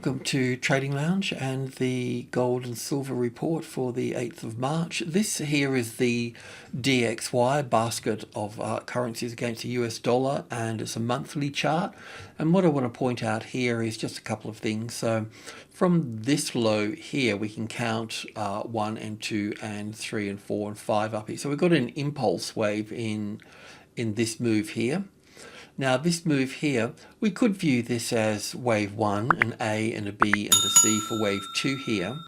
Welcome to Trading Lounge and the gold and silver report for the 8th of March. This here is the DXY basket of currencies against the US dollar, and it's a monthly chart. And what I want to point out here is just a couple of things. So from this low here, we can count 1 and 2 and 3 and 4 and 5 up here. So we've got an impulse wave in this move here. Now this move here, we could view this as wave 1, an A and a B and a C for wave 2 here,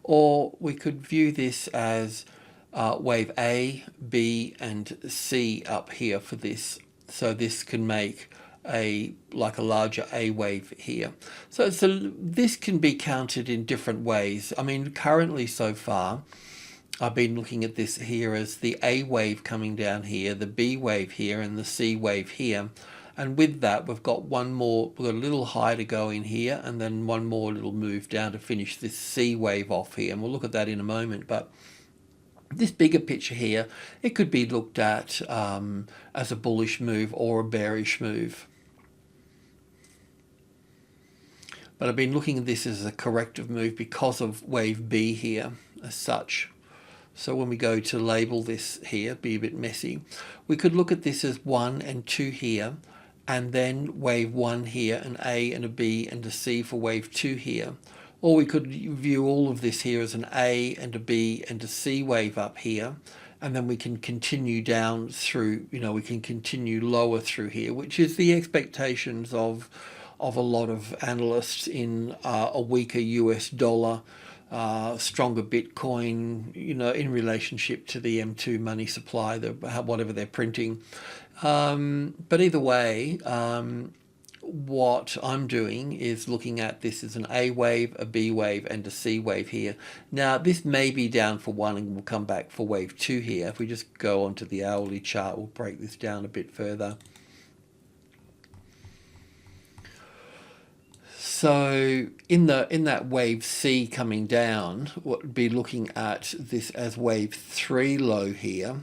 or we could view this as wave A, B and C up here for this. So this can make like a larger A wave here. So this can be counted in different ways. I mean, currently so far, I've been looking at this here as the A wave coming down here, the B wave here, and the C wave here. And with that, we've got one more, we've got a little high to go in here, and then one more little move down to finish this C wave off here. And we'll look at that in a moment. But this bigger picture here, it could be looked at as a bullish move or a bearish move. But I've been looking at this as a corrective move because of wave B here as such. So when we go to label this here, be a bit messy, we could look at this as 1 and 2 here, and then wave 1 here, an A and a B and a C for wave 2 here. Or we could view all of this here as an A and a B and a C wave up here, and then we can continue down through, we can continue lower through here, which is the expectations of a lot of analysts in a weaker US dollar, stronger Bitcoin, in relationship to the M2 money supply, whatever they're printing. But either way, what I'm doing is looking at this as an A wave, a B wave, and a C wave here. Now, this may be down for 1 and we'll come back for wave 2 here. If we just go onto the hourly chart, we'll break this down a bit further. So in that wave C coming down, what would be looking at this as wave 3 low here,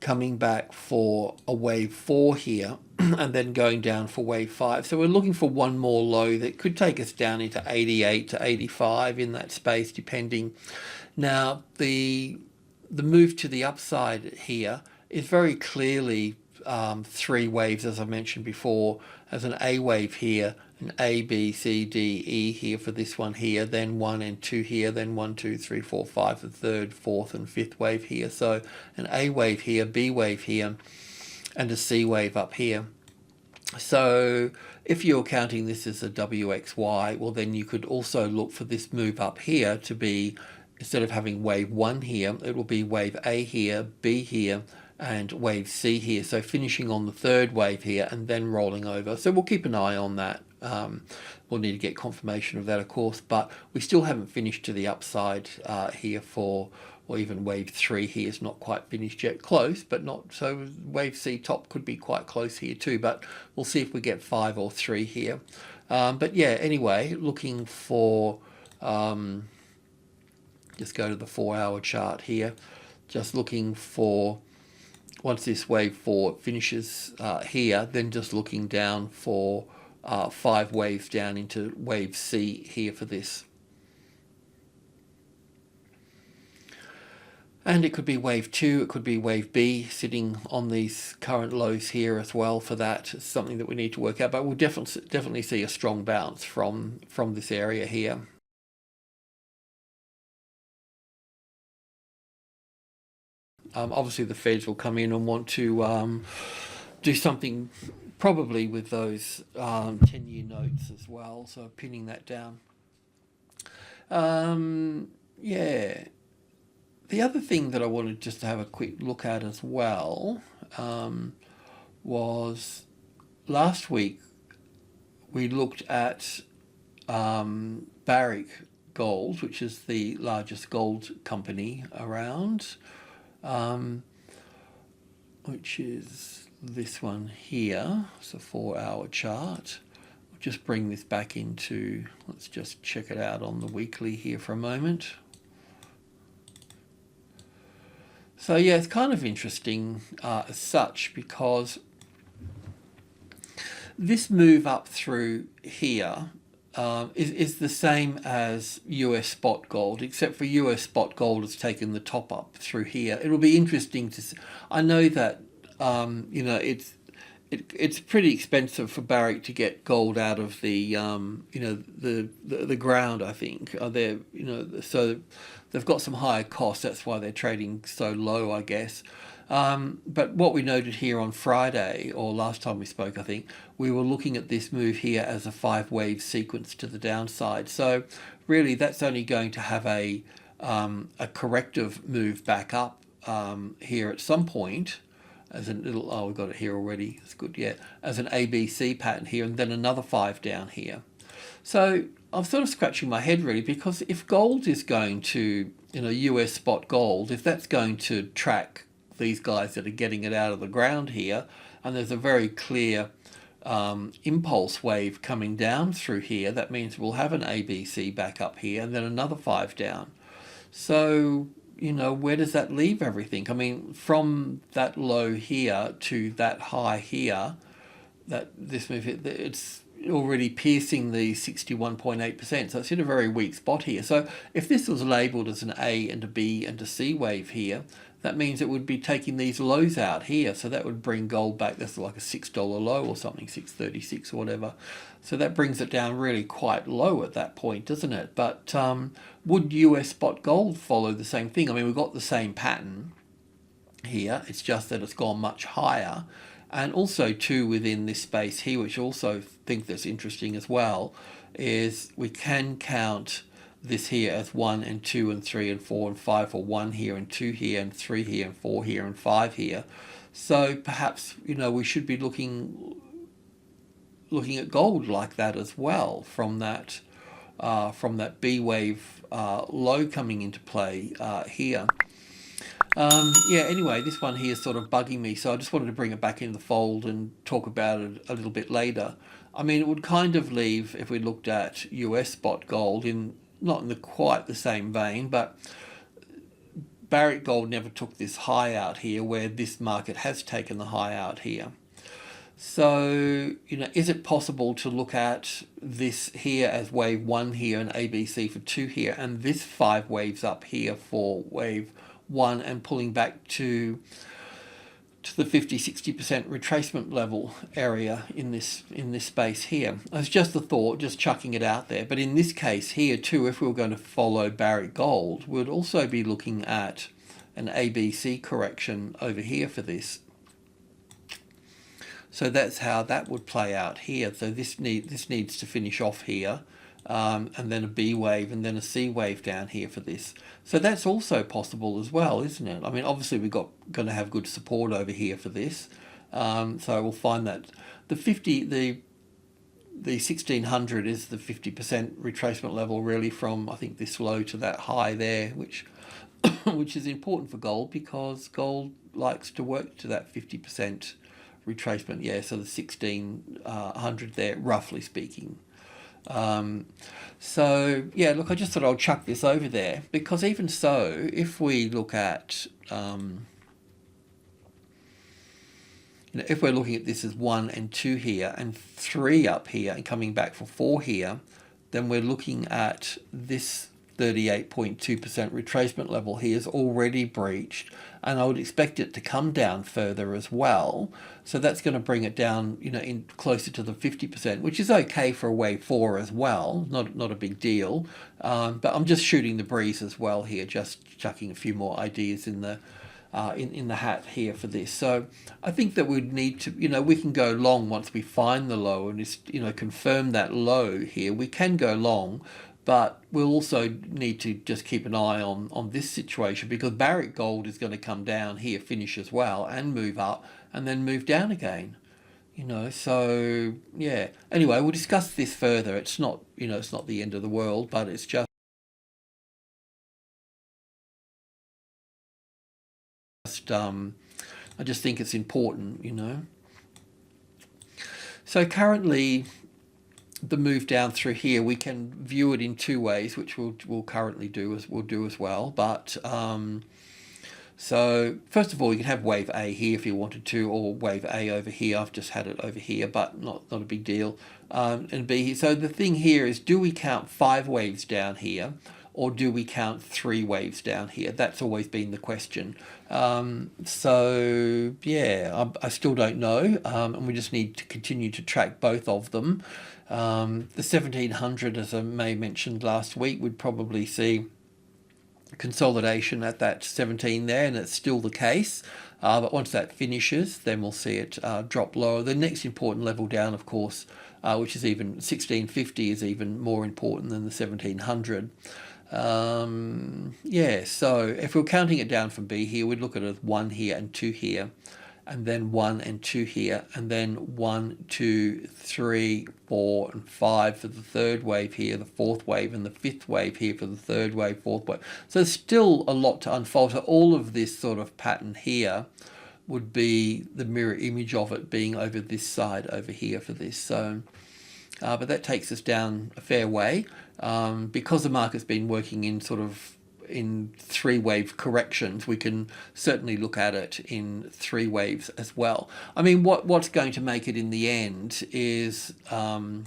coming back for a wave 4 here, and then going down for wave 5. So we're looking for one more low that could take us down into 88 to 85 in that space, depending. Now the move to the upside here is very clearly 3 waves, as I mentioned before, as an A wave here, an A, B, C, D, E here for this one here, then 1 and 2 here, then 1, 2, 3, 4, 5, the 3rd, 4th and 5th wave here. So an A wave here, B wave here, and a C wave up here. So if you're counting this as a WXY, well then you could also look for this move up here to be, instead of having wave 1 here, it will be wave A here, B here, and wave C here. So finishing on the 3rd wave here and then rolling over. So we'll keep an eye on that. We'll need to get confirmation of that, of course, but we still haven't finished to the upside here or even wave 3 here is not quite finished yet. Close, but not. So wave C top could be quite close here too, but we'll see if we get 5 or 3 here. But yeah, anyway, looking for, just go to the 4-hour chart here, just looking for, once this wave 4 finishes here, then just looking down for 5 waves down into wave C here for this. And it could be wave 2, it could be wave B sitting on these current lows here as well for that. It's something that we need to work out, but we'll definitely see a strong bounce from this area here. Obviously the Feds will come in and want to do something probably with those 10-year notes as well, so pinning that down. Yeah, the other thing that I wanted just to have a quick look at as well was last week we looked at Bearish Gold, which is the largest gold company around, which is this one here. It's a 4-hour chart. We'll just bring this back into, let's just check it out on the weekly here for a moment. So yeah, it's kind of interesting as such, because this move up through here is the same as US spot gold, except for US spot gold has taken the top up through here. It'll be interesting to see. I know that you know, it's pretty expensive for Barrick to get gold out of the you know, the ground. I think they're, you know, so they've got some higher costs. That's why they're trading so low, I guess. But what we noted here on Friday, or last time we spoke, I think, we were looking at this move here as a 5-wave sequence to the downside. So really that's only going to have a corrective move back up here at some point, as a little, oh, we've got it here already, it's good, yeah, as an ABC pattern here, and then another 5 down here. So I'm sort of scratching my head really, because if gold is going to, you know, US spot gold, if that's going to track these guys that are getting it out of the ground here, and there's a very clear impulse wave coming down through here, that means we'll have an ABC back up here and then another 5 down. So, you know, where does that leave everything? I mean, from that low here to that high here, that this move, it's already piercing the 61.8%, so it's in a very weak spot here. So if this was labeled as an A and a B and a C wave here, that means it would be taking these lows out here, so that would bring gold back. That's like a $6 low or something, 636 or whatever. So that brings it down really quite low at that point, doesn't it? But would US spot gold follow the same thing? I mean, we've got the same pattern here, it's just that it's gone much higher. And also too, within this space here, which I also think that's interesting as well, is we can count this here as 1 and 2 and 3 and 4 and 5, or 1 here and 2 here and 3 here and 4 here and 5 here. So perhaps, you know, we should be looking at gold like that as well, from that B wave low coming into play here. Yeah, anyway, this one here is sort of bugging me, so I just wanted to bring it back in the fold and talk about it a little bit later. I mean, it would kind of leave, if we looked at US spot gold, in not in quite the same vein, but Barrick Gold never took this high out here, where this market has taken the high out here. So, you know, is it possible to look at this here as wave 1 here and ABC for 2 here, and this 5 waves up here for wave 1, and pulling back to the 50-60% retracement level area in this space here? It's just a thought, just chucking it out there. But in this case here too, if we were going to follow Barrick Gold, we'd also be looking at an ABC correction over here for this. So that's how that would play out here. So this needs to finish off here, and then a B wave and then a C wave down here for this. So that's also possible as well, isn't it? I mean, obviously we've going to have good support over here for this. So we'll find that the 1600 is the 50% retracement level, really, from I think this low to that high there, which which is important for gold, because gold likes to work to that 50% retracement. Yeah, so the 1600 there, roughly speaking. So yeah, look, I just thought I'll chuck this over there, because even so, if we look at you know, if we're looking at this as 1 and 2 here and 3 up here and coming back for 4 here, then we're looking at this 38.2% retracement level here is already breached, and I would expect it to come down further as well. So that's going to bring it down, you know, in closer to the 50%, which is okay for a wave 4 as well, not a big deal. But I'm just shooting the breeze as well here, just chucking a few more ideas in the hat here for this. So I think that we'd need to, you know, we can go long once we find the low and just, you know, confirm that low here. We can go long, but we'll also need to just keep an eye on this situation, because Barrick Gold is going to come down here, finish as well, and move up, and then move down again. You know, so yeah. Anyway, we'll discuss this further. It's not, you know, it's not the end of the world, but it's just I just think it's important, you know. So currently, the move down through here, we can view it in 2 ways, which we'll currently do as well. But So first of all, you can have wave A here if you wanted to, or wave A over here. I've just had it over here, but not a big deal. And B here. So the thing here is, do we count 5 waves down here, or do we count 3 waves down here? That's always been the question. So yeah, I still don't know, and we just need to continue to track both of them. The 1700, as I may mentioned last week, would probably see consolidation at that 17 there, and it's still the case. But once that finishes, then we'll see it drop lower. The next important level down, of course, which is even 1650, is even more important than the 1700. Yeah, so if we're counting it down from B here, we'd look at it as 1 here and 2 here, and then 1 and 2 here, and then 1, 2, 3, 4, and 5 for the third wave here, the fourth wave, and the fifth wave here for the third wave, fourth wave. So there's still a lot to unfold. So all of this sort of pattern here would be the mirror image of it being over this side over here for this. So, but that takes us down a fair way, because the market's been working in sort of in 3 wave corrections. We can certainly look at it in 3 waves as well. I mean, what's going to make it in the end is, in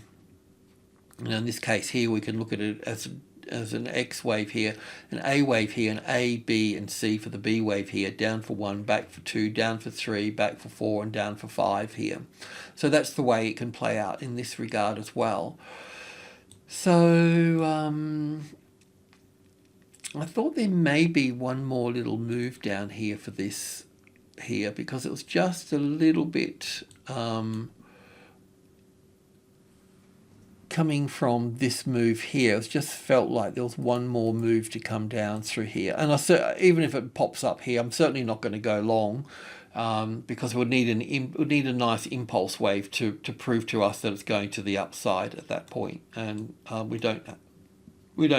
this case here, we can look at it as an X wave here, an A wave here, an A, B, and C for the B wave here, down for 1, back for 2, down for 3, back for 4, and down for 5 here. So that's the way it can play out in this regard as well. So I thought there may be one more little move down here for this here, because it was just a little bit coming from this move here. It just felt like there was one more move to come down through here, and even if it pops up here, I'm certainly not going to go long, because we'll need a nice impulse wave to prove to us that it's going to the upside at that point, and we don't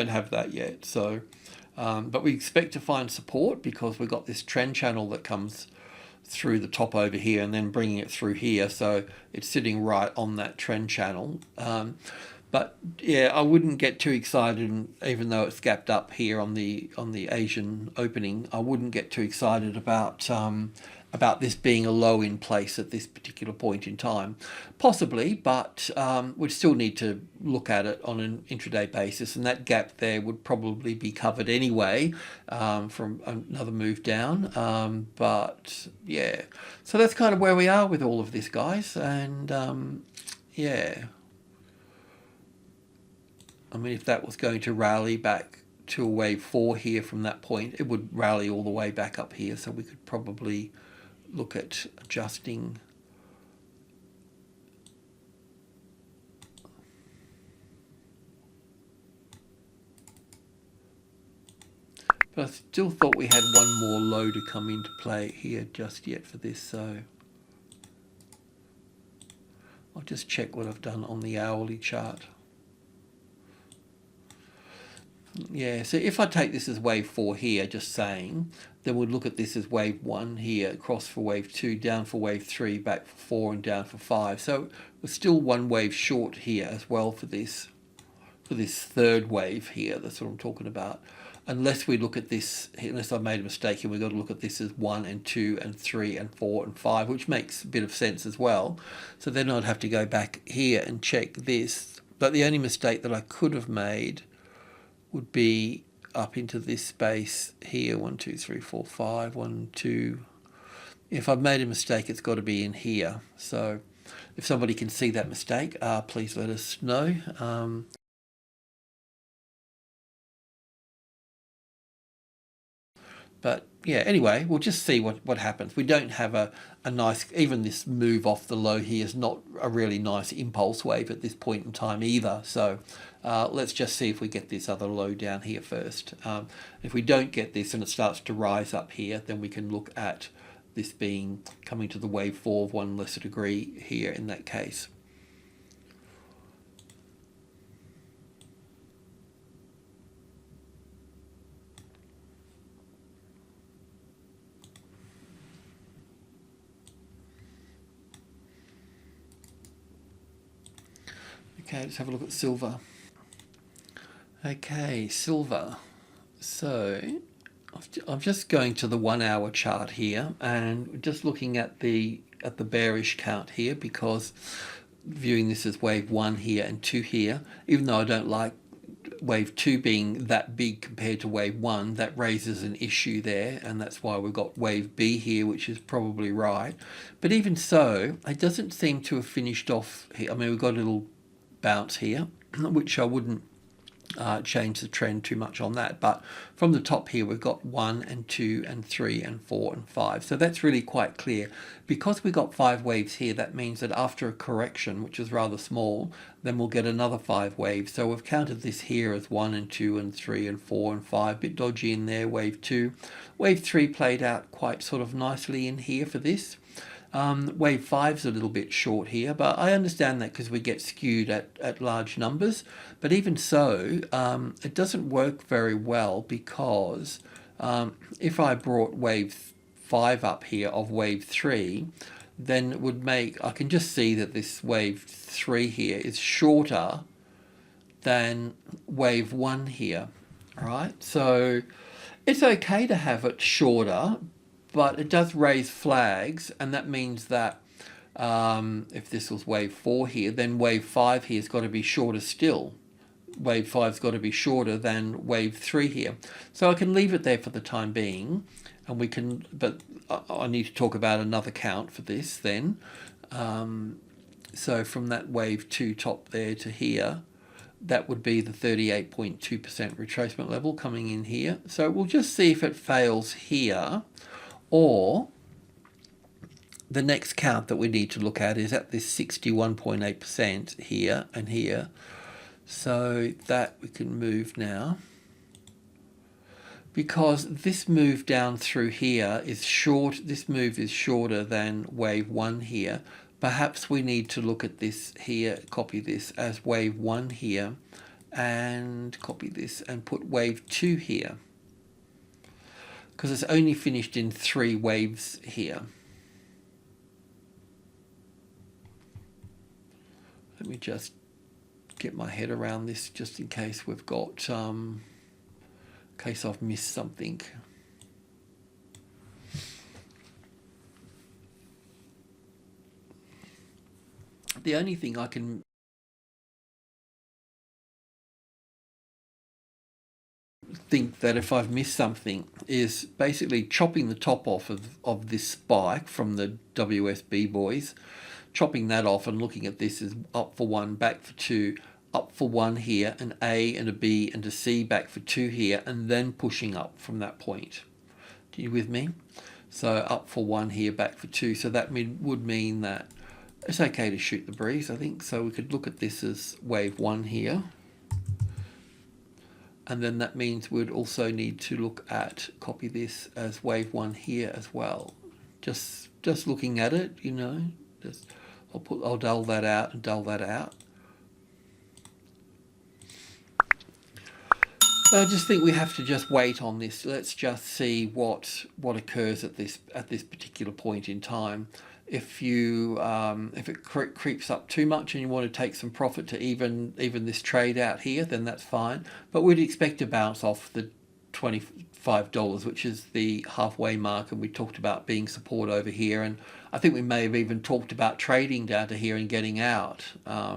have that yet. So but we expect to find support, because we've got this trend channel that comes through the top over here and then bringing it through here, so it's sitting right on that trend channel. But yeah, I wouldn't get too excited, even though it's gapped up here on the Asian opening. I wouldn't get too excited about this being a low in place at this particular point in time. Possibly, but we'd still need to look at it on an intraday basis, and that gap there would probably be covered anyway from another move down. But yeah, so that's kind of where we are with all of this, guys. And yeah, I mean, if that was going to rally back to a wave 4 here from that point, it would rally all the way back up here, so we could probably look at adjusting but I still thought we had one more low to come into play here just yet for this, so I'll just check what I've done on the hourly chart. Yeah, so if I take this as wave 4 here, just saying, then we'd look at this as wave 1 here, across for wave 2, down for wave 3, back for 4, and down for 5. So we're still one wave short here as well for this third wave here. That's what I'm talking about. Unless we look at this, unless I've made a mistake here, we've got to look at this as 1 and 2 and 3 and 4 and 5, which makes a bit of sense as well. So then I'd have to go back here and check this. But the only mistake that I could have made would be up into this space here, 1, 2, 3, 4, 5, 1, 2. If I've made a mistake, it's got to be in here. So if somebody can see that mistake, please let us know. But yeah, anyway, we'll just see what happens. We don't have a nice, even this move off the low here is not a really nice impulse wave at this point in time either. So let's just see if we get this other low down here first. If we don't get this and it starts to rise up here, then we can look at this being coming to the wave 4 of 1 lesser degree here in that case. Okay, let's have a look at silver. Okay, silver. So I'm just going to the 1 hour chart here and just looking at the bearish count here, because viewing this as wave 1 here and 2 here, even though I don't like wave 2 being that big compared to wave 1, that raises an issue there, and that's why we've got wave B here, which is probably right. But even so, it doesn't seem to have finished off here. I mean, we've got a little bounce here, which I wouldn't change the trend too much on that, but from the top here we've got 1 and 2 and 3 and 4 and 5, so that's really quite clear. Because we got 5 waves here, that means that after a correction, which is rather small, then we'll get another 5 waves. So we've counted this here as 1 and 2 and 3 and 4 and 5, bit dodgy in there. Wave 2, wave 3 played out quite sort of nicely in here for this. Wave 5's a little bit short here, but I understand that because we get skewed at large numbers. But even so, it doesn't work very well, because if I brought wave 5 up here of wave 3, then it would make, I can just see that this wave 3 here is shorter than wave 1 here, right? So it's okay to have it shorter, but it does raise flags, and that means that if this was wave 4 here, then wave 5 here has got to be shorter still. Wave 5's got to be shorter than wave 3 here. So I can leave it there for the time being, and we can, but I need to talk about another count for this then. So from that wave 2 top there to here, that would be the 38.2% retracement level coming in here. So we'll just see if it fails here, or the next count that we need to look at is at this 61.8% here and here. So that we can move now, because this move down through here is short. This move is shorter than wave 1 here. Perhaps we need to look at this here, copy this as wave 1 here, and copy this and put wave 2 here, because it's only finished in 3 waves here. Let me just get my head around this, just in case we've got, in case I've missed something. The only thing I can think that if I've missed something is basically chopping the top off of this spike from the WSB boys, chopping that off and looking at this as up for 1, back for 2, up for 1 here, an A and a B and a C, back for 2 here, and then pushing up from that point. Are you with me? So up for 1 here, back for 2. So that would mean that it's okay to shoot the breeze, I think. So we could look at this as wave 1 here. And then that means we'd also need to look at, copy this as wave 1 here as well. Just looking at it, you know, I'll dull that out and dull that out. So I just think we have to just wait on this. Let's just see what occurs at this particular point in time. If it creeps up too much and you want to take some profit to even this trade out here, then that's fine. But we'd expect to bounce off the $25, which is the halfway mark, and we talked about being support over here, and I think we may have even talked about trading down to here and getting out. I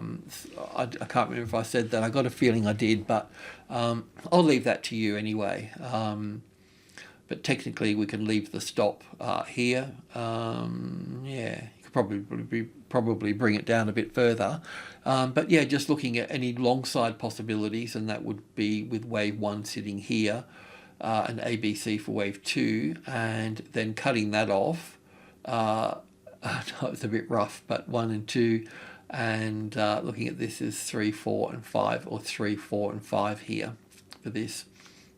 can't remember if I said that. I got a feeling I did, but I'll leave that to you anyway. But technically we can leave the stop here. Yeah, you could probably bring it down a bit further. But yeah, just looking at any long side possibilities, and that would be with wave 1 sitting here, and ABC for wave 2, and then cutting that off. It's a bit rough, but 1 and 2, and looking at this as 3, 4 and 5, or 3, 4 and 5 here for this.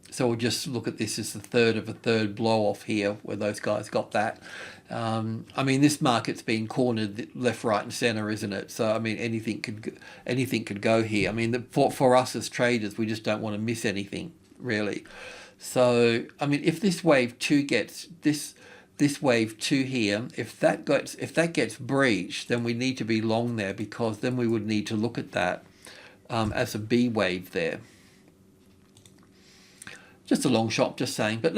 So we'll just look at this as the third of a third blow off here, where those guys got that. I mean, this market's been cornered left, right, and center, isn't it? So I mean, anything could go here. I mean, for us as traders, we just don't want to miss anything, really. So I mean, if this wave 2 gets this wave 2 here, if that gets breached, then we need to be long there, because then we would need to look at that as a B wave there. Just a long shot, just saying, but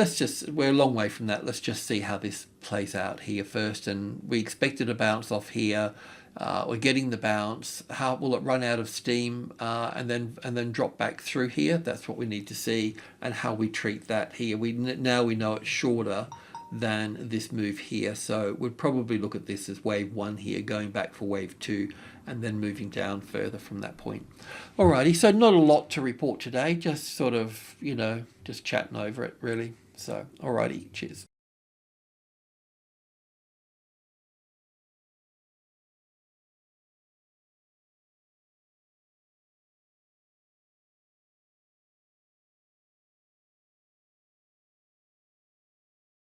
we're a long way from that. Let's just see how this plays out here first. And we expected a bounce off here. We're getting the bounce. How will it run out of steam and then drop back through here? That's what we need to see, and how we treat that here. Now we know it's shorter than this move here, so we'd probably look at this as wave 1 here, going back for wave 2, and then moving down further from that point. Alrighty, so not a lot to report today, just sort of, just chatting over it really. So alrighty, cheers.